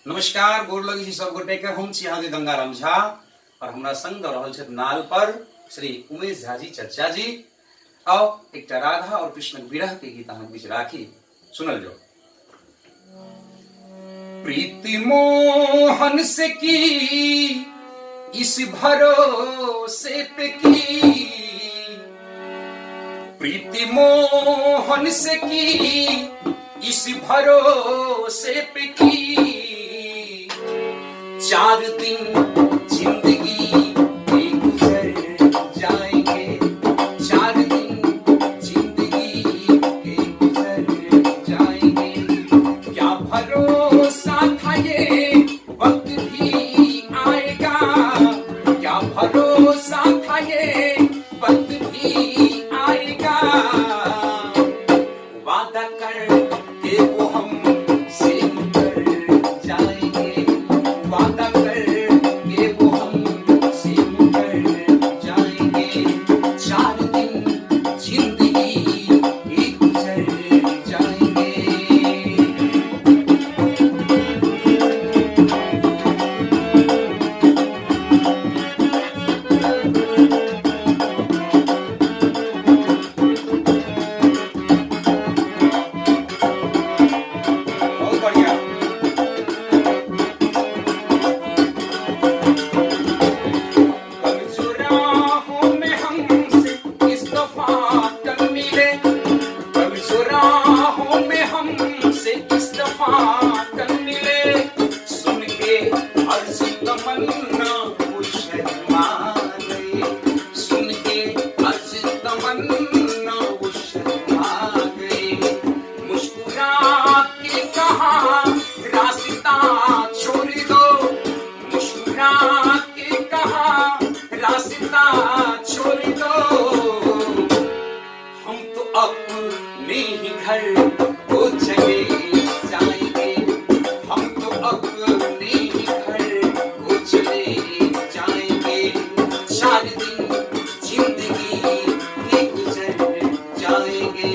नमस्कार, गोर लगी छी सब गोटे के। हम छी अहाँके गंगाराम झा और हमरा संग रहल छथि नाल पर श्री उमेश झा जी, चचा जी। आओ एक राधा और कृष्ण विरह के गीत अहाँ बीच राखी, सुनल जो। प्रीति मोहन से की इस भरोसे पे की, प्रीति मोहन से की इस भरोसे पे की, 4 दिन जिंदगी के गुजर जाएंगे, 4 दिन जिंदगी के गुजर जाएंगे। क्या भरोसा था ये वक्त भी आएगा, क्या भरोसा था ये वक्त भी आएगा। वादा कर के वो हम से मुकर जाएंगे, वादा कर के वो हम से मुकर जाएंगे। 4 दिन जिंदगी के गुजर जाएंगे। बहुत बढ़िया। कल जो राहों में हमसे इस दफा कल मिले, कल जो राहों में हमसे इस दफा कल मिले। सुन के अर्ज तमन्ना वो शर्मा गए, सुन के अर्ज तमन्ना वो शर्मा गए। मुस्कुरा के कहा रास्ता छोड़ दो, मुस्कुरा के कहा रास्ता छोड़ दो। हम तो अपने ही घर को चले जाएंगे, हम तो अपने ही घर को चले जाएंगे। 4 दिन जिंदगी के गुजर जाएंगे।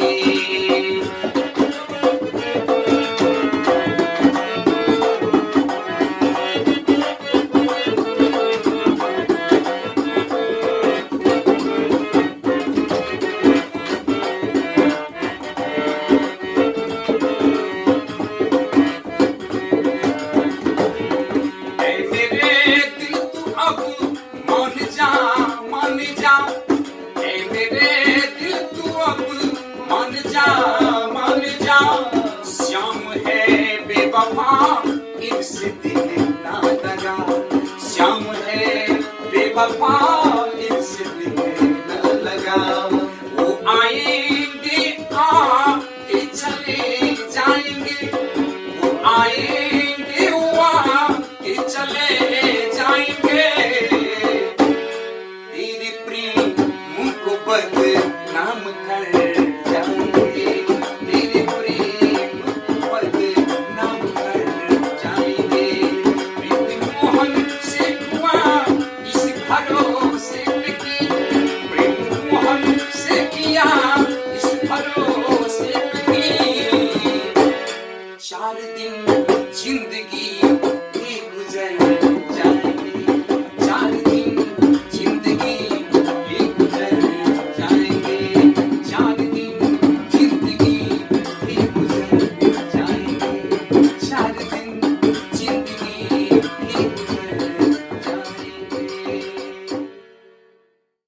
ऐ मेरे दिल तू अब मान जा, मान जा। ऐ मेरे दिल तू अब मान जा, मान जा। श्याम है बेवफा इनसे दिल ना लगा, श्याम है बेवफा इनसे दिल ना लगा। वो आएंगे आके चले जाएंगे, वो आएंगे आके चले जाएंगे। तेरे प्रेम को बदनाम कर जाएंगे, तेरे प्रेम को बदनाम कर जाएंगे। प्रीति मोहन से हुआ इस भरोसे पे की, प्रेम मोहन से किया इस भरोसे पे की। 4 दिन जिंदगी